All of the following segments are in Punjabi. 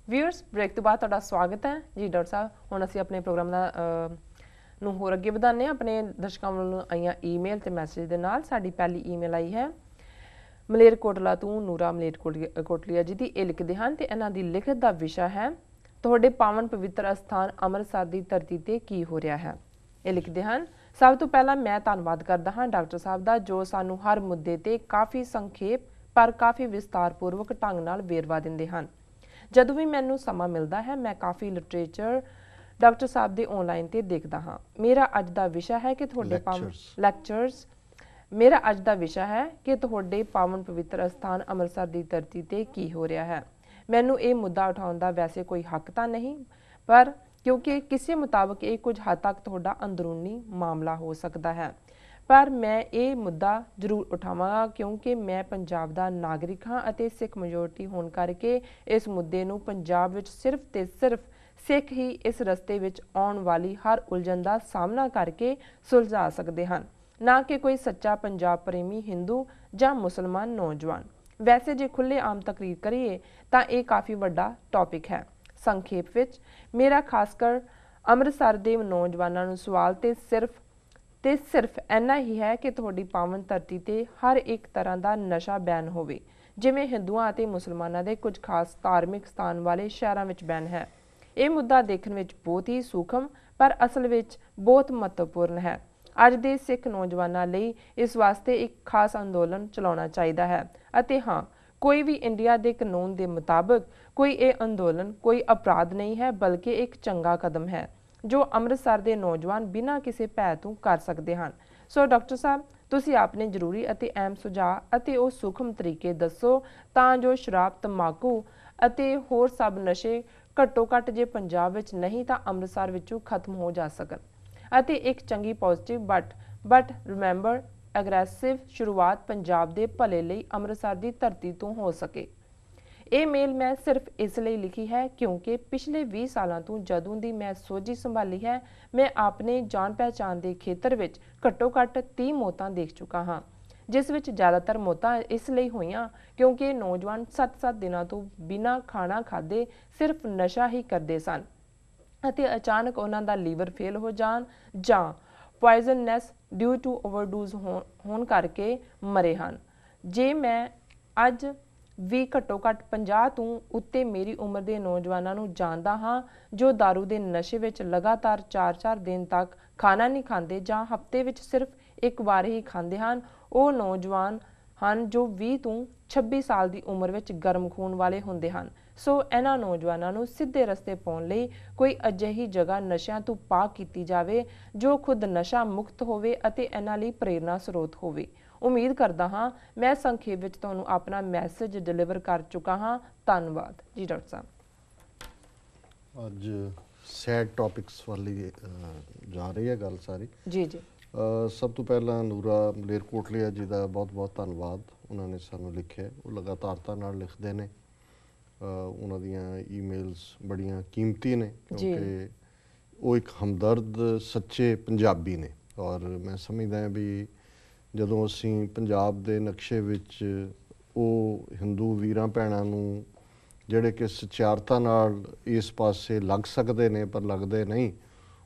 व्यूअर्स ब्रेक तो बाद तुहाडा स्वागत है जी डॉक्टर साहब। हुण असीं अपने प्रोग्राम दा ਨੂੰ ਹੋਰ ਅੱਗੇ ਵਧਾਉਂਦੇ ਹਾਂ। ਆਪਣੇ ਦਰਸ਼ਕਾਂ ਵੱਲੋਂ ਆਈਆਂ ਈਮੇਲ ਤੇ ਮੈਸੇਜ ਦੇ ਨਾਲ ਸਾਡੀ ਪਹਿਲੀ ਈਮੇਲ ਆਈ ਹੈ ਮਲੇਰਕੋਟਲਾ ਤੋਂ ਨੂਰਾ ਮਲੇਰਕੋਟਲੀਆ ਜੀ ਦੀ। ਇਹ ਲਿਖਦੇ ਹਨ ਤੇ ਇਹਨਾਂ ਦੀ ਲਿਖਤ ਦਾ ਵਿਸ਼ਾ ਹੈ ਤੁਹਾਡੇ ਪਾਵਨ ਪਵਿੱਤਰ ਅਸਥਾਨ ਅੰਮ੍ਰਿਤਸਰ ਦੀ ਧਰਤੀ ਤੇ ਕੀ ਹੋ ਰਿਹਾ ਹੈ। ਇਹ ਲਿਖਦੇ ਹਨ, ਸਭ ਤੋਂ ਪਹਿਲਾਂ ਮੈਂ ਧੰਨਵਾਦ ਕਰਦਾ ਹਾਂ ਡਾਕਟਰ ਸਾਹਿਬ ਦਾ ਜੋ ਸਾਨੂੰ ਹਰ ਮੁੱਦੇ ਤੇ ਕਾਫੀ ਸੰਖੇਪ ਪਰ ਕਾਫੀ ਵਿਸਤਾਰਪੂਰਵਕ ਢੰਗ ਨਾਲ ਵੇਰਵਾ ਦਿੰਦੇ ਹਨ। ਜਦੋਂ ਵੀ ਮੈਨੂੰ ਸਮਾਂ ਮਿਲਦਾ ਹੈ ਮੈਂ ਕਾਫੀ ਲਿਟਰੇਚਰ ਡਾਕਟਰ ਸਾਹਿਬ ਦੇ ਆਨਲਾਈਨ ਤੇ ਦੇਖਦਾ ਹਾਂ। ਮੇਰਾ ਅੱਜ ਦਾ ਵਿਸ਼ਾ ਹੈ ਕਿ ਤੁਹਾਡੇ ਪਾਵਨ ਲੈਕਚਰਸ ਮੇਰਾ ਅੱਜ ਦਾ ਵਿਸ਼ਾ ਹੈ ਕਿ ਤੁਹਾਡੇ ਪਾਵਨ ਪਵਿੱਤਰ ਅਸਥਾਨ ਅੰਮ੍ਰਿਤਸਰ ਦੀ ਧਰਤੀ ਤੇ ਕੀ ਹੋ ਰਿਹਾ ਹੈ। ਮੈਨੂੰ ਇਹ ਮੁੱਦਾ ਉਠਾਉਣ ਦਾ ਵੈਸੇ ਕੋਈ ਹੱਕ ਤਾਂ ਨਹੀਂ, ਪਰ ਕਿਉਂਕਿ ਕਿਸੇ ਮੁਤਾਬਕ ਇਹ ਕੁਝ ਹੱਦ ਤੱਕ ਤੁਹਾਡਾ ਅੰਦਰੂਨੀ ਮਾਮਲਾ ਹੋ ਸਕਦਾ ਹੈ, ਪਰ ਮੈਂ ਇਹ ਮੁੱਦਾ ਜ਼ਰੂਰ ਉਠਾਵਾਂਗਾ ਕਿਉਂਕਿ ਮੈਂ ਪੰਜਾਬ ਦਾ ਨਾਗਰਿਕ ਹਾਂ ਅਤੇ ਸਿੱਖ ਮੈਜੋਰਟੀ ਹੋਣ ਕਰਕੇ ਇਸ ਮੁੱਦੇ ਨੂੰ ਪੰਜਾਬ ਵਿੱਚ ਸਿਰਫ ਤੇ ਸਿਰਫ ਸਿੱਖ ਹੀ ਇਸ ਰਸਤੇ ਵਿੱਚ ਆਉਣ ਵਾਲੀ ਹਰ ਉਲਝਣ ਦਾ ਸਾਹਮਣਾ ਕਰਕੇ ਸੁਲਝਾ ਸਕਦੇ ਹਨ, ਨਾ ਕਿ ਕੋਈ ਸੱਚਾ ਪੰਜਾਬ ਪ੍ਰੇਮੀ ਹਿੰਦੂ ਜਾਂ ਮੁਸਲਮਾਨ ਨੌਜਵਾਨ। ਵੈਸੇ ਜੇ ਖੁੱਲ੍ਹੇ ਆਮ ਤਕਰੀਰ ਕਰੀਏ ਤਾਂ ਇਹ ਕਾਫੀ ਵੱਡਾ ਟੌਪਿਕ ਹੈ। ਸੰਖੇਪ ਵਿੱਚ ਮੇਰਾ ਖਾਸ ਕਰ ਅੰਮ੍ਰਿਤਸਰ ਦੇ ਨੌਜਵਾਨਾਂ ਨੂੰ ਸਵਾਲ ਤੇ ਸਿਰਫ ਇੰਨਾ ਹੀ ਹੈ ਕਿ ਤੁਹਾਡੀ ਪਾਵਨ ਧਰਤੀ ਤੇ ਹਰ ਇੱਕ ਤਰ੍ਹਾਂ ਦਾ ਨਸ਼ਾ ਬੈਨ ਹੋਵੇ, ਜਿਵੇਂ ਹਿੰਦੂਆਂ ਅਤੇ ਮੁਸਲਮਾਨਾਂ ਦੇ ਕੁਝ ਖਾਸ ਧਾਰਮਿਕ ਸਥਾਨ ਵਾਲੇ ਸ਼ਹਿਰਾਂ ਵਿੱਚ ਬੈਨ ਹੈ। ਇਹ ਮੁੱਦਾ ਦੇਖਣ ਵਿੱਚ ਬਹੁਤ ਹੀ ਸੂਖਮ ਪਰ ਅਸਲ ਵਿੱਚ ਬਹੁਤ ਮਹੱਤਵਪੂਰਨ ਹੈ। ਅੱਜ ਦੇ ਸਿੱਖ ਨੌਜਵਾਨਾਂ ਲਈ ਇਸ ਵਾਸਤੇ ਇੱਕ ਖਾਸ ਅੰਦੋਲਨ ਚਲਾਉਣਾ ਚਾਹੀਦਾ ਹੈ ਅਤੇ ਹਾਂ, ਕੋਈ ਵੀ ਇੰਡੀਆ ਦੇ ਕਾਨੂੰਨ ਦੇ ਮੁਤਾਬਕ ਕੋਈ ਇਹ ਅੰਦੋਲਨ ਕੋਈ ਅਪਰਾਧ ਨਹੀਂ ਹੈ, ਬਲਕਿ ਇੱਕ ਚੰਗਾ ਕਦਮ ਹੈ ਜੋ ਅੰਮ੍ਰਿਤਸਰ ਦੇ ਨੌਜਵਾਨ ਬਿਨਾਂ ਕਿਸੇ ਭੈ ਤੋਂ ਕਰ ਸਕਦੇ ਹਨ। ਸੋ ਡਾਕਟਰ ਸਾਹਿਬ, ਤੁਸੀਂ ਆਪਣੇ ਜ਼ਰੂਰੀ ਅਤੇ ਅਹਿਮ ਸੁਝਾਅ ਅਤੇ ਉਹ ਸੂਖਮ ਤਰੀਕੇ ਦੱਸੋ ਤਾਂ ਜੋ ਸ਼ਰਾਬ, ਤੰਬਾਕੂ ਅਤੇ ਹੋਰ ਸਭ ਨਸ਼ੇ ਘੱਟੋ ਘੱਟ ਜੇ ਪੰਜਾਬ ਵਿੱਚ ਨਹੀਂ ਤਾਂ ਅੰਮ੍ਰਿਤਸਰ ਵਿੱਚੋਂ ਖਤਮ ਹੋ ਜਾ ਸਕਣ ਅਤੇ ਇੱਕ ਚੰਗੀ ਪੋਜ਼ਿਟਿਵ ਬਟ ਰਿਮੈਂਬਰ ਐਗਰੈਸਿਵ ਸ਼ੁਰੂਆਤ ਪੰਜਾਬ ਦੇ ਭਲੇ ਲਈ ਅੰਮ੍ਰਿਤਸਰ ਦੀ ਧਰਤੀ ਤੋਂ ਹੋ ਸਕੇ। ਇਹ ਮੇਲ ਮੈਂ ਸਿਰਫ ਇਸ ਲਈ ਲਿਖੀ ਹੈ ਕਿਉਂਕਿ ਪਿਛਲੇ 20 ਸਾਲਾਂ ਤੋਂ ਜਦੋਂ ਦੀ ਮੈਂ ਸੋਝੀ ਸੰਭਾਲੀ ਹੈ ਮੈਂ ਆਪਣੇ ਜਾਣ ਪਹਿਚਾਣ ਦੇ ਖੇਤਰ ਵਿੱਚ ਘੱਟੋ ਘੱਟ 30 ਮੌਤਾਂ ਦੇਖ ਚੁੱਕਾ ਹਾਂ, ਜਿਸ ਵਿੱਚ ਜ਼ਿਆਦਾਤਰ ਮੌਤਾਂ ਇਸ ਲਈ ਹੋਈਆਂ ਕਿਉਂਕਿ ਨੌਜਵਾਨ 7-7 ਦਿਨਾਂ ਤੋਂ ਬਿਨਾਂ ਖਾਣਾ ਖਾਦੇ ਸਿਰਫ ਨਸ਼ਾ ਹੀ ਕਰਦੇ ਸਨ ਅਤੇ ਅਚਾਨਕ ਉਹਨਾਂ ਦਾ ਲੀਵਰ ਫੇਲ ਹੋ ਜਾਣ ਜਾਂ ਪੋਇਜ਼ਨਨੈਸ ਡਿਊ ਟੂ ਓਵਰਡੋਜ਼ ਹੋਣ ਕਰਕੇ ਮਰੇ ਹਨ। ਜੇ ਮੈਂ ਅੱਜ ਵੀ ਘੱਟੋ ਘੱਟ 50 ਤੋਂ ਉੱਤੇ ਮੇਰੀ ਉਮਰ ਦੇ ਨੌਜਵਾਨਾਂ ਨੂੰ ਜਾਣਦਾ ਹਾਂ ਜੋ ਦਾਰੂ ਦੇ ਨਸ਼ੇ ਵਿੱਚ ਲਗਾਤਾਰ 4-4 ਦਿਨ ਤੱਕ ਖਾਣਾ ਨਹੀਂ ਖਾਂਦੇ ਜਾਂ ਹਫ਼ਤੇ ਵਿੱਚ ਸਿਰਫ ਇੱਕ ਵਾਰ ਹੀ ਖਾਂਦੇ ਹਨ। ਉਹ ਨੌਜਵਾਨ ਹਨ ਜੋ 20 ਤੋਂ 26 ਸਾਲ ਦੀ ਉਮਰ ਵਿੱਚ ਗਰਮ ਖੂਨ ਵਾਲੇ ਹੁੰਦੇ ਹਨ। ਸੋ ਇਹਨਾਂ ਨੌਜਵਾਨਾਂ ਨੂੰ ਸਿੱਧੇ ਰਸਤੇ ਪਾਉਣ ਲਈ ਕੋਈ ਅਜਿਹੀ ਜਗ੍ਹਾ ਨਸ਼ਿਆਂ ਤੋਂ ਪਾਕ ਕੀਤੀ ਜਾਵੇ ਜੋ ਖੁਦ ਨਸ਼ਾ ਮੁਕਤ ਹੋਵੇ ਅਤੇ ਇਹਨਾਂ ਲਈ ਪ੍ਰੇਰਨਾ ਸਰੋਤ ਹੋਵੇ। ਉਮੀਦ ਕਰਦਾ ਹਾਂ ਮੈਂ ਸੰਖੇਪ ਵਿੱਚ ਤੁਹਾਨੂੰ ਆਪਣਾ ਮੈਸੇਜ ਡਿਲੀਵਰ ਕਰ ਚੁੱਕਾ ਹਾਂ। ਧੰਨਵਾਦ ਜੀ ਡਾਕਟਰ ਸਾਹਿਬ। ਅੱਜ ਸੈਡ ਟੌਪਿਕਸ ਵਾਲੀ ਜਾ ਰਹੀ ਹੈ ਗੱਲ ਸਾਰੀ ਜੀ ਜੀ। ਸਭ ਤੋਂ ਪਹਿਲਾਂ ਨੂਰਾ ਮਲੇਰਕੋਟਲੀਆ ਜੀ ਦਾ ਬਹੁਤ ਬਹੁਤ ਧੰਨਵਾਦ। ਉਹਨਾਂ ਨੇ ਸਾਨੂੰ ਲਿਖਿਆ, ਉਹ ਲਗਾਤਾਰਤਾ ਨਾਲ ਲਿਖਦੇ ਨੇ। ਉਹਨਾਂ ਦੀਆਂ ਈਮੇਲਸ ਬੜੀਆਂ ਕੀਮਤੀ ਨੇ ਕਿਉਂਕਿ ਉਹ ਇੱਕ ਹਮਦਰਦ ਸੱਚੇ ਪੰਜਾਬੀ ਨੇ ਔਰ ਮੈਂ ਸਮਝਦਾ ਹਾਂ ਵੀ ਜਦੋਂ ਅਸੀਂ ਪੰਜਾਬ ਦੇ ਨਕਸ਼ੇ ਵਿੱਚ ਉਹ ਹਿੰਦੂ ਵੀਰਾਂ ਭੈਣਾਂ ਨੂੰ ਜਿਹੜੇ ਕਿ ਸਚਿਆਰਤਾ ਨਾਲ ਇਸ ਪਾਸੇ ਲੱਗ ਸਕਦੇ ਨੇ ਪਰ ਲੱਗਦੇ ਨਹੀਂ,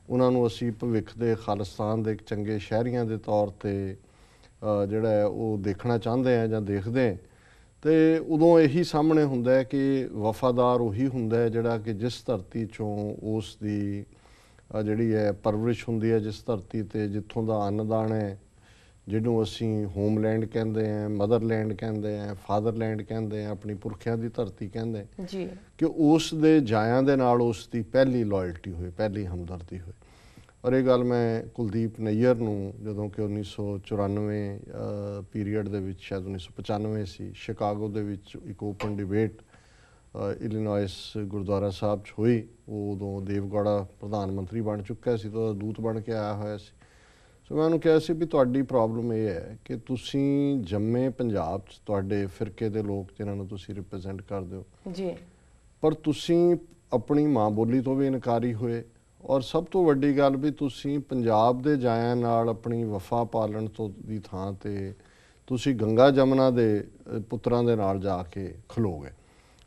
ਉਹਨਾਂ ਨੂੰ ਅਸੀਂ ਭਵਿੱਖ ਦੇ ਖਾਲਿਸਤਾਨ ਦੇ ਇੱਕ ਚੰਗੇ ਸ਼ਹਿਰੀਆਂ ਦੇ ਤੌਰ 'ਤੇ ਜਿਹੜਾ ਹੈ ਉਹ ਦੇਖਣਾ ਚਾਹੁੰਦੇ ਆ ਜਾਂ ਦੇਖਦੇ ਹਾਂ, ਅਤੇ ਉਦੋਂ ਇਹੀ ਸਾਹਮਣੇ ਹੁੰਦਾ ਹੈ ਕਿ ਵਫਾਦਾਰ ਉਹੀ ਹੁੰਦਾ ਹੈ ਜਿਹੜਾ ਕਿ ਜਿਸ ਧਰਤੀ 'ਚੋਂ ਉਸ ਦੀ ਜਿਹੜੀ ਹੈ ਪਰਵਰਿਸ਼ ਹੁੰਦੀ ਹੈ, ਜਿਸ ਧਰਤੀ 'ਤੇ ਜਿੱਥੋਂ ਦਾ ਅੰਨਦਾਨ ਹੈ, ਜਿਹਨੂੰ ਅਸੀਂ ਹੋਮਲੈਂਡ ਕਹਿੰਦੇ ਹਾਂ, ਮਦਰਲੈਂਡ ਕਹਿੰਦੇ ਹਾਂ, ਫਾਦਰਲੈਂਡ ਕਹਿੰਦੇ ਹਾਂ, ਆਪਣੀ ਪੁਰਖਿਆਂ ਦੀ ਧਰਤੀ ਕਹਿੰਦੇ ਜੀ, ਕਿ ਉਸ ਦੇ ਜਾਇਆਂ ਦੇ ਨਾਲ ਉਸ ਦੀ ਪਹਿਲੀ ਲਾਇਲਟੀ ਹੋਏ, ਪਹਿਲੀ ਹਮਦਰਦੀ ਹੋਏ। ਔਰ ਇਹ ਗੱਲ ਮੈਂ ਕੁਲਦੀਪ ਨਈਅਰ ਨੂੰ ਜਦੋਂ ਕਿ 1994 ਪੀਰੀਅਡ ਦੇ ਵਿੱਚ, ਸ਼ਾਇਦ 1995 ਸੀ, ਸ਼ਿਕਾਗੋ ਦੇ ਵਿੱਚ ਇੱਕ ਓਪਨ ਡਿਬੇਟ ਇਲੀਨੋਇਸ ਗੁਰਦੁਆਰਾ ਸਾਹਿਬ 'ਚ ਹੋਈ। ਉਹ ਉਦੋਂ ਦੇਵਗੌੜਾ ਪ੍ਰਧਾਨ ਮੰਤਰੀ ਬਣ ਚੁੱਕਿਆ ਸੀ ਤਾਂ ਉਹਦਾ ਦੂਤ ਬਣ ਕੇ ਆਇਆ ਹੋਇਆ ਸੀ। ਸੋ ਮੈਂ ਉਹਨੂੰ ਕਿਹਾ ਸੀ ਵੀ ਤੁਹਾਡੀ ਪ੍ਰੋਬਲਮ ਇਹ ਹੈ ਕਿ ਤੁਸੀਂ ਜੰਮੇ ਪੰਜਾਬ 'ਚ, ਤੁਹਾਡੇ ਫਿਰਕੇ ਦੇ ਲੋਕ ਜਿਨ੍ਹਾਂ ਨੂੰ ਤੁਸੀਂ ਰਿਪਰੈਜ਼ੈਂਟ ਕਰਦੇ ਹੋ ਜੀ, ਪਰ ਤੁਸੀਂ ਆਪਣੀ ਮਾਂ ਬੋਲੀ ਤੋਂ ਵੀ ਇਨਕਾਰੀ ਹੋਏ ਔਰ ਸਭ ਤੋਂ ਵੱਡੀ ਗੱਲ ਵੀ ਤੁਸੀਂ ਪੰਜਾਬ ਦੇ ਜਾਇਆਂ ਨਾਲ ਆਪਣੀ ਵਫਾ ਪਾਲਣ ਤੋਂ ਦੀ ਥਾਂ 'ਤੇ ਤੁਸੀਂ ਗੰਗਾ ਜਮਨਾ ਦੇ ਪੁੱਤਰਾਂ ਦੇ ਨਾਲ ਜਾ ਕੇ ਖਲੋ ਗਏ।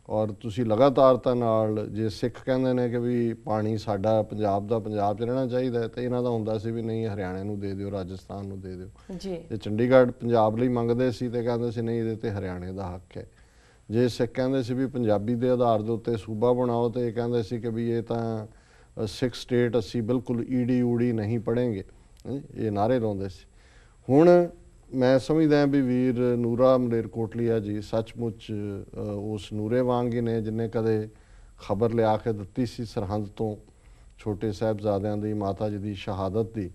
ਔਰ ਤੁਸੀਂ ਲਗਾਤਾਰਤਾ ਨਾਲ ਜੇ ਸਿੱਖ ਕਹਿੰਦੇ ਨੇ ਕਿ ਵੀ ਪਾਣੀ ਸਾਡਾ ਪੰਜਾਬ ਦਾ ਪੰਜਾਬ 'ਚ ਰਹਿਣਾ ਚਾਹੀਦਾ ਤੇ ਇਹਨਾਂ ਦਾ ਹੁੰਦਾ ਸੀ ਵੀ ਨਹੀਂ ਹਰਿਆਣੇ ਨੂੰ ਦੇ ਦਿਓ, ਰਾਜਸਥਾਨ ਨੂੰ ਦੇ ਦਿਓ ਜੀ। ਜੇ ਚੰਡੀਗੜ੍ਹ ਪੰਜਾਬ ਲਈ ਮੰਗਦੇ ਸੀ ਤੇ ਕਹਿੰਦੇ ਸੀ ਨਹੀਂ ਇਹਦੇ ਤੇ ਹਰਿਆਣੇ ਦਾ ਹੱਕ ਹੈ। ਜੇ ਸਿੱਖ ਕਹਿੰਦੇ ਸੀ ਵੀ ਪੰਜਾਬੀ ਦੇ ਆਧਾਰ ਦੇ ਉੱਤੇ ਸੂਬਾ ਬਣਾਓ ਤੇ ਇਹ ਕਹਿੰਦੇ ਸੀ ਕਿ ਵੀ ਇਹ ਤਾਂ ਸਿੱਖ ਸਟੇਟ ਅਸੀਂ ਬਿਲਕੁਲ ਈੜੀ ਊੜੀ ਨਹੀਂ ਪੜ੍ਹੇਂਗੇ, ਇਹ ਨਾਅਰੇ ਲਾਉਂਦੇ ਸੀ। ਹੁਣ ਮੈਂ ਸਮਝਦਾ ਵੀ ਵੀਰ ਨੂਰਾ ਮਲੇਰਕੋਟਲੀਆ ਜੀ ਸੱਚਮੁੱਚ ਉਸ ਨੂਰੇ ਵਾਂਗ ਹੀ ਨੇ ਜਿਹਨੇ ਕਦੇ ਖਬਰ ਲਿਆ ਕੇ ਦਿੱਤੀ ਸੀ ਸਰਹੰਦ ਤੋਂ ਛੋਟੇ ਸਾਹਿਬਜ਼ਾਦਿਆਂ ਦੀ ਮਾਤਾ ਜੀ ਦੀ ਸ਼ਹਾਦਤ ਦੀ,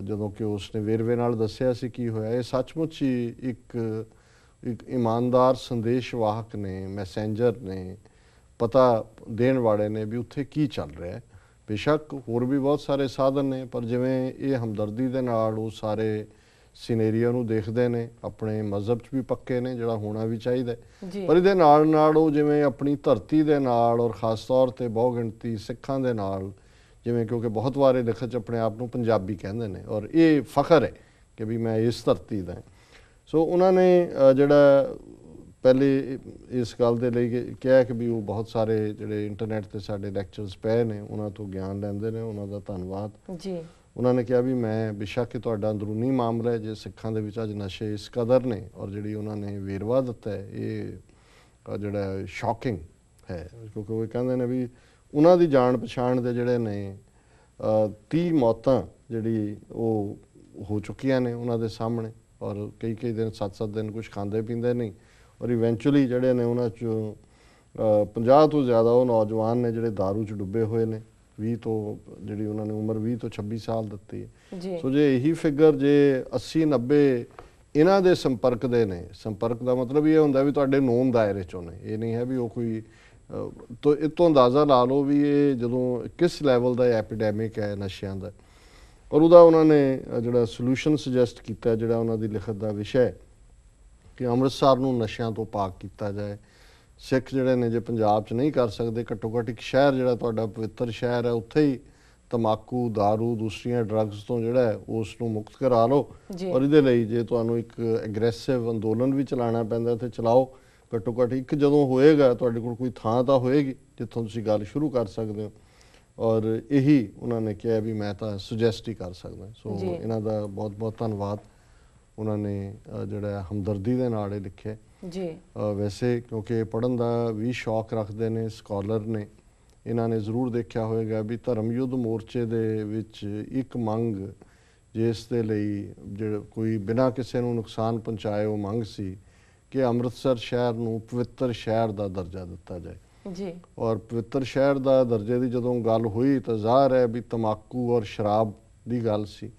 ਜਦੋਂ ਕਿ ਉਸਨੇ ਵੇਰਵੇ ਨਾਲ ਦੱਸਿਆ ਸੀ ਕੀ ਹੋਇਆ। ਇਹ ਸੱਚਮੁੱਚ ਹੀ ਇੱਕ ਇਮਾਨਦਾਰ ਸੰਦੇਸ਼ਵਾਹਕ ਨੇ, ਮੈਸੇਂਜਰ ਨੇ, ਪਤਾ ਦੇਣ ਵਾਲੇ ਨੇ ਵੀ ਉੱਥੇ ਕੀ ਚੱਲ ਰਿਹਾ। ਬੇਸ਼ੱਕ ਹੋਰ ਵੀ ਬਹੁਤ ਸਾਰੇ ਸਾਧਨ ਨੇ ਪਰ ਜਿਵੇਂ ਇਹ ਹਮਦਰਦੀ ਦੇ ਨਾਲ ਉਹ ਸਾਰੇ ਸਿਨੇਰੀਓ ਨੂੰ ਦੇਖਦੇ ਨੇ, ਆਪਣੇ ਮਜ਼ਹਬ 'ਚ ਵੀ ਪੱਕੇ ਨੇ ਜਿਹੜਾ ਹੋਣਾ ਵੀ ਚਾਹੀਦਾ, ਪਰ ਇਹਦੇ ਨਾਲ ਨਾਲ ਉਹ ਜਿਵੇਂ ਆਪਣੀ ਧਰਤੀ ਦੇ ਨਾਲ ਔਰ ਖ਼ਾਸ ਤੌਰ 'ਤੇ ਬਹੁ ਗਿਣਤੀ ਸਿੱਖਾਂ ਦੇ ਨਾਲ, ਜਿਵੇਂ ਕਿਉਂਕਿ ਬਹੁਤ ਵਾਰੇ ਲਿਖਤ 'ਚ ਆਪਣੇ ਆਪ ਨੂੰ ਪੰਜਾਬੀ ਕਹਿੰਦੇ ਨੇ ਔਰ ਇਹ ਫਖਰ ਹੈ ਕਿ ਵੀ ਮੈਂ ਇਸ ਧਰਤੀ ਦਾ। ਸੋ ਉਹਨਾਂ ਨੇ ਜਿਹੜਾ ਪਹਿਲੇ ਇਸ ਗੱਲ ਦੇ ਲਈ ਕਿਹਾ ਕਿ ਵੀ ਉਹ ਬਹੁਤ ਸਾਰੇ ਜਿਹੜੇ ਇੰਟਰਨੈਟ 'ਤੇ ਸਾਡੇ ਲੈਕਚਰਸ ਪਏ ਨੇ ਉਹਨਾਂ ਤੋਂ ਗਿਆਨ ਲੈਂਦੇ ਨੇ, ਉਹਨਾਂ ਦਾ ਧੰਨਵਾਦ ਜੀ। ਉਹਨਾਂ ਨੇ ਕਿਹਾ ਵੀ ਮੈਂ ਬੇਸ਼ੱਕ ਤੁਹਾਡਾ ਅੰਦਰੂਨੀ ਮਾਮਲਾ ਹੈ ਜੇ ਸਿੱਖਾਂ ਦੇ ਵਿੱਚ ਅੱਜ ਨਸ਼ੇ ਇਸ ਕਦਰ ਨੇ ਔਰ ਜਿਹੜੀ ਉਹਨਾਂ ਨੇ ਵੇਰਵਾ ਦਿੱਤਾ ਹੈ ਇਹ ਜਿਹੜਾ ਸ਼ੌਕਿੰਗ ਹੈ, ਕਿਉਂਕਿ ਉਹ ਕਹਿੰਦੇ ਨੇ ਵੀ ਉਹਨਾਂ ਦੀ ਜਾਣ ਪਛਾਣ ਦੇ ਜਿਹੜੇ ਨੇ 30 ਮੌਤਾਂ ਜਿਹੜੀ ਉਹ ਹੋ ਚੁੱਕੀਆਂ ਨੇ ਉਹਨਾਂ ਦੇ ਸਾਹਮਣੇ ਔਰ ਕਈ ਦਿਨ 7-7 ਦਿਨ ਕੁਝ ਖਾਂਦੇ ਪੀਂਦੇ ਨਹੀਂ ਔਰ ਇਵੈਂਚੁਅਲੀ ਜਿਹੜੇ ਨੇ ਉਹਨਾਂ 'ਚੋਂ 50 ਤੋਂ ਜ਼ਿਆਦਾ ਉਹ ਨੌਜਵਾਨ ਨੇ ਜਿਹੜੇ ਦਾਰੂ 'ਚ ਡੁੱਬੇ ਹੋਏ ਨੇ। 20 ਤੋਂ ਜਿਹੜੀ ਉਹਨਾਂ ਨੇ ਉਮਰ 20 ਤੋਂ 26 ਸਾਲ ਦਿੱਤੀ ਹੈ। ਸੋ ਜੇ ਇਹੀ ਫਿਗਰ ਜੇ 80-90 ਇਹਨਾਂ ਦੇ ਸੰਪਰਕ ਦੇ ਨੇ, ਸੰਪਰਕ ਦਾ ਮਤਲਬ ਇਹ ਹੁੰਦਾ ਵੀ ਤੁਹਾਡੇ ਨੋਨ ਦਾਇਰੇ 'ਚੋਂ ਨੇ, ਇਹ ਨਹੀਂ ਹੈ ਵੀ ਉਹ ਕੋਈ ਤੋ ਇਹ ਤੋਂ ਅੰਦਾਜ਼ਾ ਲਾ ਲਓ ਵੀ ਇਹ ਜਦੋਂ ਕਿਸ ਲੈਵਲ ਦਾ ਐਪੀਡੈਮਿਕ ਹੈ ਨਸ਼ਿਆਂ ਦਾ। ਔਰ ਉਹਦਾ ਉਹਨਾਂ ਨੇ ਜਿਹੜਾ ਸੋਲੂਸ਼ਨ ਸੁਜੈਸਟ ਕੀਤਾ, ਜਿਹੜਾ ਉਹਨਾਂ ਦੀ ਲਿਖਤ ਦਾ ਵਿਸ਼ਾ ਹੈ ਕਿ ਅੰਮ੍ਰਿਤਸਰ ਨੂੰ ਨਸ਼ਿਆਂ ਤੋਂ ਪਾਕ ਕੀਤਾ ਜਾਏ। ਸਿੱਖ ਜਿਹੜੇ ਨੇ ਜੇ ਪੰਜਾਬ 'ਚ ਨਹੀਂ ਕਰ ਸਕਦੇ, ਘੱਟੋ ਘੱਟ ਇੱਕ ਸ਼ਹਿਰ ਜਿਹੜਾ ਤੁਹਾਡਾ ਪਵਿੱਤਰ ਸ਼ਹਿਰ ਹੈ ਉੱਥੇ ਹੀ ਤੰਬਾਕੂ, ਦਾਰੂ, ਦੂਸਰੀਆਂ ਡਰੱਗਸ ਤੋਂ ਜਿਹੜਾ ਹੈ ਉਸ ਨੂੰ ਮੁਕਤ ਕਰਾ ਲਓ। ਔਰ ਇਹਦੇ ਲਈ ਜੇ ਤੁਹਾਨੂੰ ਇੱਕ ਐਗਰੈਸਿਵ ਅੰਦੋਲਨ ਵੀ ਚਲਾਉਣਾ ਪੈਂਦਾ ਤੇ ਚਲਾਓ। ਘੱਟੋ ਘੱਟ ਇੱਕ ਜਦੋਂ ਹੋਏਗਾ ਤੁਹਾਡੇ ਕੋਲ ਕੋਈ ਥਾਂ ਤਾਂ ਹੋਏਗੀ ਜਿੱਥੋਂ ਤੁਸੀਂ ਗੱਲ ਸ਼ੁਰੂ ਕਰ ਸਕਦੇ ਹੋ। ਔਰ ਇਹੀ ਉਹਨਾਂ ਨੇ ਕਿਹਾ ਵੀ ਮੈਂ ਤਾਂ ਸੁਜੈਸਟ ਹੀ ਕਰ ਸਕਦਾ। ਸੋ ਇਹਨਾਂ ਦਾ ਬਹੁਤ ਬਹੁਤ ਧੰਨਵਾਦ। ਉਹਨਾਂ ਨੇ ਜਿਹੜਾ ਹਮਦਰਦੀ ਦੇ ਨਾਲ ਇਹ ਲਿਖਿਆ ਜੀ। ਵੈਸੇ ਕਿਉਂਕਿ ਪੜ੍ਹਨ ਦਾ ਵੀ ਸ਼ੌਕ ਰੱਖਦੇ ਨੇ, ਸਕਾਲਰ ਨੇ, ਇਹਨਾਂ ਨੇ ਜ਼ਰੂਰ ਦੇਖਿਆ ਹੋਵੇਗਾ ਵੀ ਧਰਮ ਯੁੱਧ ਮੋਰਚੇ ਦੇ ਵਿੱਚ ਇੱਕ ਮੰਗ ਜਿਸ ਦੇ ਲਈ ਜਿਹੜਾ ਕੋਈ ਬਿਨਾਂ ਕਿਸੇ ਨੂੰ ਨੁਕਸਾਨ ਪਹੁੰਚਾਏ ਉਹ ਮੰਗ ਸੀ ਕਿ ਅੰਮ੍ਰਿਤਸਰ ਸ਼ਹਿਰ ਨੂੰ ਪਵਿੱਤਰ ਸ਼ਹਿਰ ਦਾ ਦਰਜਾ ਦਿੱਤਾ ਜਾਏ ਜੀ। ਔਰ ਪਵਿੱਤਰ ਸ਼ਹਿਰ ਦਾ ਦਰਜੇ ਦੀ ਜਦੋਂ ਗੱਲ ਹੋਈ ਤਾਂ ਜ਼ਾਹਰ ਹੈ ਵੀ ਤੰਬਾਕੂ ਔਰ ਸ਼ਰਾਬ ਦੀ ਗੱਲ ਸੀ।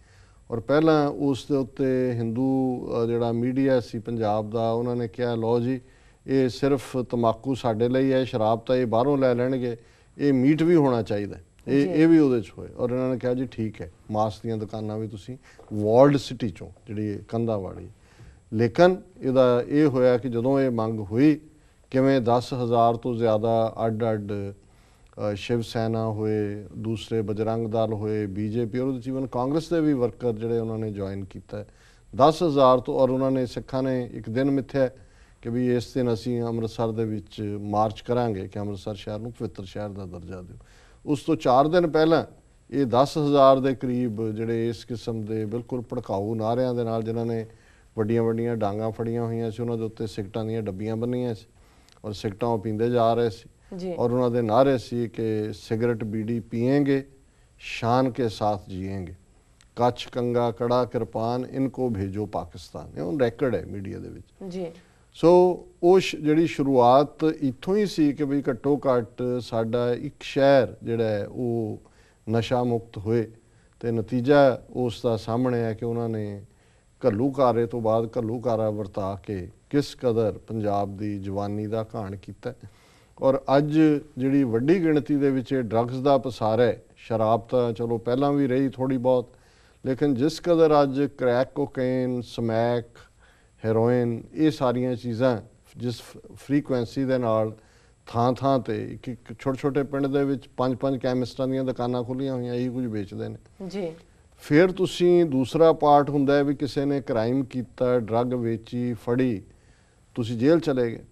ਔਰ ਪਹਿਲਾਂ ਉਸ ਦੇ ਉੱਤੇ ਹਿੰਦੂ ਜਿਹੜਾ ਮੀਡੀਆ ਸੀ ਪੰਜਾਬ ਦਾ ਉਹਨਾਂ ਨੇ ਕਿਹਾ ਲਓ ਜੀ ਇਹ ਸਿਰਫ ਤੰਬਾਕੂ ਸਾਡੇ ਲਈ ਹੈ, ਸ਼ਰਾਬ ਤਾਂ ਇਹ ਬਾਹਰੋਂ ਲੈ ਲੈਣਗੇ, ਇਹ ਮੀਟ ਵੀ ਹੋਣਾ ਚਾਹੀਦਾ, ਇਹ ਵੀ ਉਹਦੇ 'ਚ ਹੋਏ। ਔਰ ਇਹਨਾਂ ਨੇ ਕਿਹਾ ਜੀ ਠੀਕ ਹੈ ਮਾਸ ਦੀਆਂ ਦੁਕਾਨਾਂ ਵੀ ਤੁਸੀਂ ਵਾਲਡ ਸਿਟੀ 'ਚੋਂ ਜਿਹੜੀ ਕੰਧਾਂ ਵਾਲੀ। ਲੇਕਿਨ ਇਹਦਾ ਇਹ ਹੋਇਆ ਕਿ ਜਦੋਂ ਇਹ ਮੰਗ ਹੋਈ ਕਿਵੇਂ 10,000 ਤੋਂ ਜ਼ਿਆਦਾ ਅੱਡ-ਅੱਡ ਸ਼ਿਵ ਸੈਨਾ ਹੋਏ, ਦੂਸਰੇ ਬਜਰੰਗ ਦਲ ਹੋਏ, ਬੀਜੇਪੀ ਔਰ ਉਹਦੇ ਈਵਨ ਕਾਂਗਰਸ ਦੇ ਵੀ ਵਰਕਰ ਜਿਹੜੇ ਉਹਨਾਂ ਨੇ ਜੁਆਇਨ ਕੀਤਾ 10,000 ਤੋਂ। ਔਰ ਉਹਨਾਂ ਨੇ ਸਿੱਖਾਂ ਨੇ ਇੱਕ ਦਿਨ ਮਿੱਥਿਆ ਕਿ ਵੀ ਇਸ ਦਿਨ ਅਸੀਂ ਅੰਮ੍ਰਿਤਸਰ ਦੇ ਵਿੱਚ ਮਾਰਚ ਕਰਾਂਗੇ ਕਿ ਅੰਮ੍ਰਿਤਸਰ ਸ਼ਹਿਰ ਨੂੰ ਪਵਿੱਤਰ ਸ਼ਹਿਰ ਦਾ ਦਰਜਾ ਦਿਓ। ਉਸ ਤੋਂ 4 ਦਿਨ ਪਹਿਲਾਂ ਇਹ 10,000 ਦੇ ਕਰੀਬ ਜਿਹੜੇ ਇਸ ਕਿਸਮ ਦੇ ਬਿਲਕੁਲ ਭੜਕਾਊ ਨਾਅਰਿਆਂ ਦੇ ਨਾਲ ਜਿਨ੍ਹਾਂ ਨੇ ਵੱਡੀਆਂ ਵੱਡੀਆਂ ਡਾਂਗਾਂ ਫੜੀਆਂ ਹੋਈਆਂ ਸੀ, ਉਹਨਾਂ ਦੇ ਉੱਤੇ ਸਿਗਰਟਾਂ ਦੀਆਂ ਡੱਬੀਆਂ ਬੰਨੀਆਂ ਸੀ ਔਰ ਸਿਗਰਟਾਂ ਉਹ ਪੀਂਦੇ ਜਾ ਰਹੇ ਸੀ और उन्होंने नारे सी कि सिगरेट बीड़ी पिएंगे शान के साथ जिएंगे, कच्छ कंगा कड़ा किरपान इनको भेजो पाकिस्तान। ये ऑन रैकर्ड है मीडिया दे विच जी। सो उस जिहड़ी शुरुआत इत्थों ही सी कि बई घट्टो घट्ट साडा एक शहर जिहड़ा है वो नशा मुक्त होए ते नतीजा उस दा सामने है कि उन्होंने घल्लूकारे तो बाद घल्लूकारा वरता के किस कदर पंजाब दी जवानी दा घाण कीता। और अज जिहड़ी वड्डी गिणती दे विच ड्रग्स का पसार है, शराब तो चलो पहलां भी रही थोड़ी बहुत, लेकिन जिस कदर अज क्रैक कोकेन, समैक, हेरोइन ये सारियां चीज़ां जिस फ्रीकुएंसी दे नाल थां थां ते एक छोटे छोटे पिंड दे विच 5-5 कैमिस्टां दीयां दुकानां खुलियां होईयां यही कुछ बेचदे ने जी। फिर तुसीं दूसरा पार्ट हुंदा है भी किसी ने क्राइम कीता, ड्रग वेची, फड़ी, तुसीं जेल चले गए।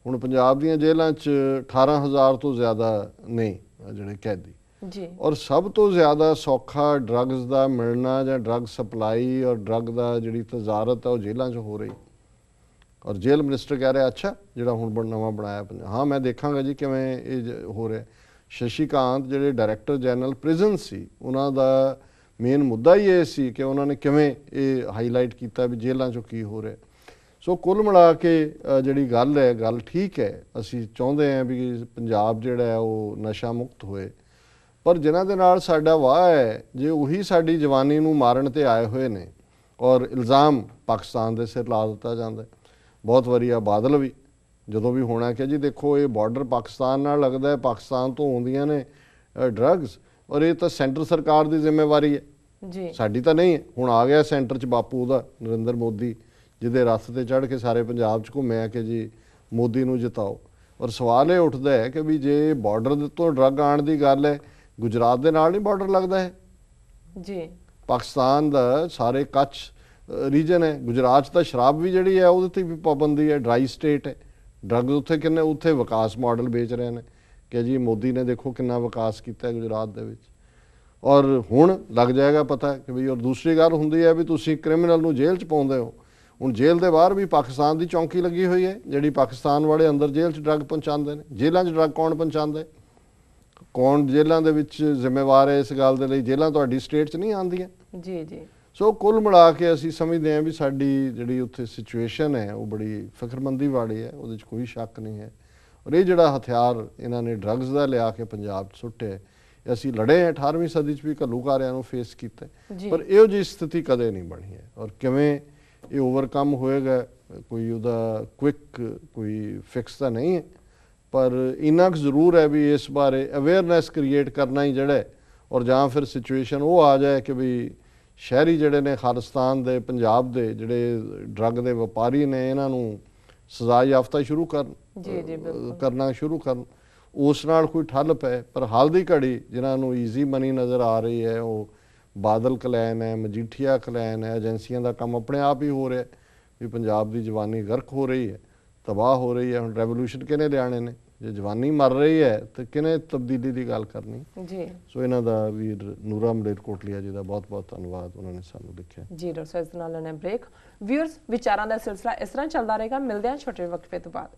ਹੁਣ ਪੰਜਾਬ ਦੀਆਂ ਜੇਲ੍ਹਾਂ 'ਚ 18,000 ਤੋਂ ਜ਼ਿਆਦਾ ਨੇ ਜਿਹੜੇ ਕੈਦੀ ਜੀ। ਔਰ ਸਭ ਤੋਂ ਜ਼ਿਆਦਾ ਸੌਖਾ ਡਰੱਗਸ ਦਾ ਮਿਲਣਾ ਜਾਂ ਡਰੱਗ ਸਪਲਾਈ ਔਰ ਡਰੱਗ ਦਾ ਜਿਹੜੀ ਤਜ਼ਾਰਤ ਹੈ ਉਹ ਜੇਲ੍ਹਾਂ 'ਚ ਹੋ ਰਹੀ। ਔਰ ਜੇਲ੍ਹ ਮਿਨਿਸਟਰ ਕਹਿ ਰਿਹਾ ਅੱਛਾ ਜਿਹੜਾ ਹੁਣ ਨਵਾਂ ਬਣਾਇਆ ਹਾਂ ਮੈਂ ਦੇਖਾਂਗਾ ਜੀ ਕਿਵੇਂ ਇਹ ਹੋ ਰਿਹਾ। ਸ਼ਸ਼ੀ ਕਾਂਤ ਜਿਹੜੇ ਡਾਇਰੈਕਟਰ ਜਨਰਲ ਪ੍ਰਿਜ਼ਨ ਸੀ ਉਹਨਾਂ ਦਾ ਮੇਨ ਮੁੱਦਾ ਹੀ ਇਹ ਸੀ ਕਿ ਉਹਨਾਂ ਨੇ ਕਿਵੇਂ ਇਹ ਹਾਈਲਾਈਟ ਕੀਤਾ ਵੀ ਜੇਲ੍ਹਾਂ 'ਚੋਂ ਕੀ ਹੋ ਰਿਹਾ। ਸੋ ਕੁੱਲ ਮਿਲਾ ਕੇ ਜਿਹੜੀ ਗੱਲ ਹੈ ਗੱਲ ਠੀਕ ਹੈ। ਅਸੀਂ ਚਾਹੁੰਦੇ ਹਾਂ ਵੀ ਪੰਜਾਬ ਜਿਹੜਾ ਹੈ ਉਹ ਨਸ਼ਾ ਮੁਕਤ ਹੋਏ, ਪਰ ਜਿਨ੍ਹਾਂ ਦੇ ਨਾਲ ਸਾਡਾ ਵਾਹ ਹੈ ਜੇ ਉਹੀ ਸਾਡੀ ਜਵਾਨੀ ਨੂੰ ਮਾਰਨ ਤੇ ਆਏ ਹੋਏ ਨੇ ਔਰ ਇਲਜ਼ਾਮ ਪਾਕਿਸਤਾਨ ਦੇ ਸਿਰ ਲਾ ਦਿੱਤਾ ਜਾਂਦਾ। ਬਹੁਤ ਵਾਰੀ ਆ ਬਾਦਲ ਵੀ ਜਦੋਂ ਵੀ ਹੋਣਾ ਕਿ ਜੀ ਦੇਖੋ ਇਹ ਬਾਰਡਰ ਪਾਕਿਸਤਾਨ ਨਾਲ ਲੱਗਦਾ ਹੈ, ਪਾਕਿਸਤਾਨ ਤੋਂ ਆਉਂਦੀਆਂ ਨੇ ਡਰੱਗਸ ਔਰ ਇਹ ਤਾਂ ਸੈਂਟਰ ਸਰਕਾਰ ਦੀ ਜ਼ਿੰਮੇਵਾਰੀ ਹੈ ਜੀ, ਸਾਡੀ ਤਾਂ ਨਹੀਂ ਹੈ। ਹੁਣ ਆ ਗਿਆ ਸੈਂਟਰ 'ਚ ਬਾਪੂ ਉਹਦਾ ਨਰਿੰਦਰ ਮੋਦੀ ਜਿਹਦੇ ਰੱਥ ਤੇ ਚੜ੍ਹ ਕੇ ਸਾਰੇ ਪੰਜਾਬ 'ਚ ਘੁੰਮਿਆ ਕਿ ਜੀ ਮੋਦੀ ਨੂੰ ਜਿਤਾਓ। ਔਰ ਸਵਾਲ ਇਹ ਉੱਠਦਾ ਹੈ ਕਿ ਵੀ ਜੇ ਬਾਰਡਰ ਦੇ ਤੋਂ ਡਰੱਗ ਆਉਣ ਦੀ ਗੱਲ ਹੈ, ਗੁਜਰਾਤ ਦੇ ਨਾਲ ਨਹੀਂ ਬਾਰਡਰ ਲੱਗਦਾ ਹੈ ਜੀ, ਪਾਕਿਸਤਾਨ ਦਾ ਸਾਰੇ ਕੱਛ ਰੀਜਨ ਹੈ। ਗੁਜਰਾਤ 'ਚ ਤਾਂ ਸ਼ਰਾਬ ਵੀ ਜਿਹੜੀ ਹੈ ਉਹਦੇ 'ਤੇ ਵੀ ਪਾਬੰਦੀ ਹੈ, ਡਰਾਈ ਸਟੇਟ ਹੈ। ਡਰੱਗ ਉੱਥੇ ਕਿੰਨੇ ਉੱਥੇ ਵਿਕਾਸ ਮਾਡਲ ਵੇਚ ਰਹੇ ਨੇ ਕਿ ਜੀ ਮੋਦੀ ਨੇ ਦੇਖੋ ਕਿੰਨਾ ਵਿਕਾਸ ਕੀਤਾ ਹੈ ਗੁਜਰਾਤ ਦੇ ਵਿੱਚ। ਔਰ ਹੁਣ ਲੱਗ ਜਾਏਗਾ ਪਤਾ ਕਿ ਵੀ ਔਰ ਦੂਸਰੀ ਗੱਲ ਹੁੰਦੀ ਹੈ ਵੀ ਤੁਸੀਂ ਕ੍ਰਿਮੀਨਲ ਨੂੰ ਜੇਲ੍ਹ 'ਚ ਪਾਉਂਦੇ ਹੋ। ਹੁਣ ਜੇਲ੍ਹ ਦੇ ਬਾਹਰ ਵੀ ਪਾਕਿਸਤਾਨ ਦੀ ਚੌਂਕੀ ਲੱਗੀ ਹੋਈ ਹੈ ਜਿਹੜੀ ਪਾਕਿਸਤਾਨ ਵਾਲੇ ਅੰਦਰ ਜੇਲ੍ਹ 'ਚ ਡਰੱਗ ਪਹੁੰਚਾਉਂਦੇ ਨੇ। ਜੇਲ੍ਹਾਂ 'ਚ ਡਰੱਗ ਕੌਣ ਪਹੁੰਚਾਉਂਦਾ ਹੈ, ਕੌਣ ਜੇਲ੍ਹਾਂ ਦੇ ਵਿੱਚ ਜ਼ਿੰਮੇਵਾਰ ਹੈ ਇਸ ਗੱਲ ਦੇ ਲਈ? ਜੇਲ੍ਹਾਂ ਤੁਹਾਡੀ ਸਟੇਟ 'ਚ ਨਹੀਂ ਆਉਂਦੀਆਂ। ਜੀ ਜੀ। ਸੋ ਕੁੱਲ ਮਿਲਾ ਕੇ ਅਸੀਂ ਸਮਝਦੇ ਹਾਂ ਵੀ ਸਾਡੀ ਜਿਹੜੀ ਉੱਥੇ ਸਿਚੁਏਸ਼ਨ ਹੈ ਉਹ ਬੜੀ ਫਿਕਰਮੰਦੀ ਵਾਲੀ ਹੈ, ਉਹਦੇ 'ਚ ਕੋਈ ਸ਼ੱਕ ਨਹੀਂ ਹੈ। ਔਰ ਇਹ ਜਿਹੜਾ ਹਥਿਆਰ ਇਹਨਾਂ ਨੇ ਡਰੱਗਸ ਦਾ ਲਿਆ ਕੇ ਪੰਜਾਬ 'ਚ ਸੁੱਟਿਆ, ਅਸੀਂ ਲੜੇ ਹਾਂ 18ਵੀਂ ਸਦੀ 'ਚ ਵੀ ਘੱਲੂਘਾਰਿਆਂ ਨੂੰ ਫੇਸ ਕੀਤਾ, ਪਰ ਇਹੋ ਜਿਹੀ ਸਥਿਤੀ ਕਦੇ ਨਹੀਂ ਬਣੀ ਹੈ। ਔਰ ਕਿਵੇਂ ਇਹ ਓਵਰਕਮ ਹੋਏਗਾ ਕੋਈ ਉਹਦਾ ਕੁਇਕ ਕੋਈ ਫਿਕਸ ਤਾਂ ਨਹੀਂ ਹੈ, ਪਰ ਇੰਨਾ ਕੁ ਜ਼ਰੂਰ ਹੈ ਵੀ ਇਸ ਬਾਰੇ ਅਵੇਅਰਨੈਸ ਕ੍ਰੀਏਟ ਕਰਨਾ ਹੀ ਜਿਹੜਾ ਔਰ ਜਾਂ ਫਿਰ ਸਿਚੁਏਸ਼ਨ ਉਹ ਆ ਜਾਏ ਕਿ ਵੀ ਸ਼ਹਿਰੀ ਜਿਹੜੇ ਨੇ ਖਾਲਿਸਤਾਨ ਦੇ ਪੰਜਾਬ ਦੇ ਜਿਹੜੇ ਡਰੱਗ ਦੇ ਵਪਾਰੀ ਨੇ ਇਹਨਾਂ ਨੂੰ ਸਜ਼ਾ ਯਾਫਤਾ ਸ਼ੁਰੂ ਕਰਨਾ ਸ਼ੁਰੂ ਕਰਨ, ਉਸ ਨਾਲ ਕੋਈ ਠੱਲ ਪਏ। ਪਰ ਹਾਲ ਦੀ ਘੜੀ ਜਿਨ੍ਹਾਂ ਨੂੰ ਈਜ਼ੀ ਮਨੀ ਨਜ਼ਰ ਆ ਰਹੀ ਹੈ ਉਹ ਬਾਦਲ ਕਲੈਨ ਹੈ, ਮਜੀਠੀਆ ਕਲੈਨ ਹੈ, ਏਜੰਸੀਆਂ ਦਾ ਕੰਮ ਆਪਣੇ ਆਪ ਹੀ ਹੋ ਰਿਹਾ ਵੀ ਪੰਜਾਬ ਦੀ ਜਵਾਨੀ ਗਰਕ ਹੋ ਰਹੀ ਹੈ, ਤਬਾਹ ਹੋ ਰਹੀ ਹੈ। ਹੁਣ ਰੈਵੋਲੂਸ਼ਨ ਕਿਹਨੇ ਲਿਆਣੇ ਨੇ? ਜੇ ਜਵਾਨੀ ਮਰ ਰਹੀ ਹੈ ਤਾਂ ਕਿਹਨੇ ਤਬਦੀਲੀ ਦੀ ਗੱਲ ਕਰਨੀ ਜੀ। ਸੋ ਇਹਨਾਂ ਦਾ ਵੀਰ ਨੂਰਾ ਮਲੇਰਕੋਟਲੀਆ ਜੀ ਦਾ ਬਹੁਤ ਬਹੁਤ ਧੰਨਵਾਦ, ਉਹਨਾਂ ਨੇ ਸਾਨੂੰ ਲਿਖਿਆ ਜੀ। ਡਾਕਟਰ ਸਾਹਿਬ ਇਸ ਨਾਲ ਲੈਣਾ ਬ੍ਰੇਕ। ਵਿਊਅਰਸ ਵਿਚਾਰਾਂ ਦਾ ਸਿਲਸਿਲਾ ਇਸ ਤਰ੍ਹਾਂ ਚੱਲਦਾ ਰਹੇਗਾ, ਮਿਲਦੇ ਹਾਂ ਛੋਟੇ ਵਕਫੇ ਤੋਂ ਬਾਅਦ।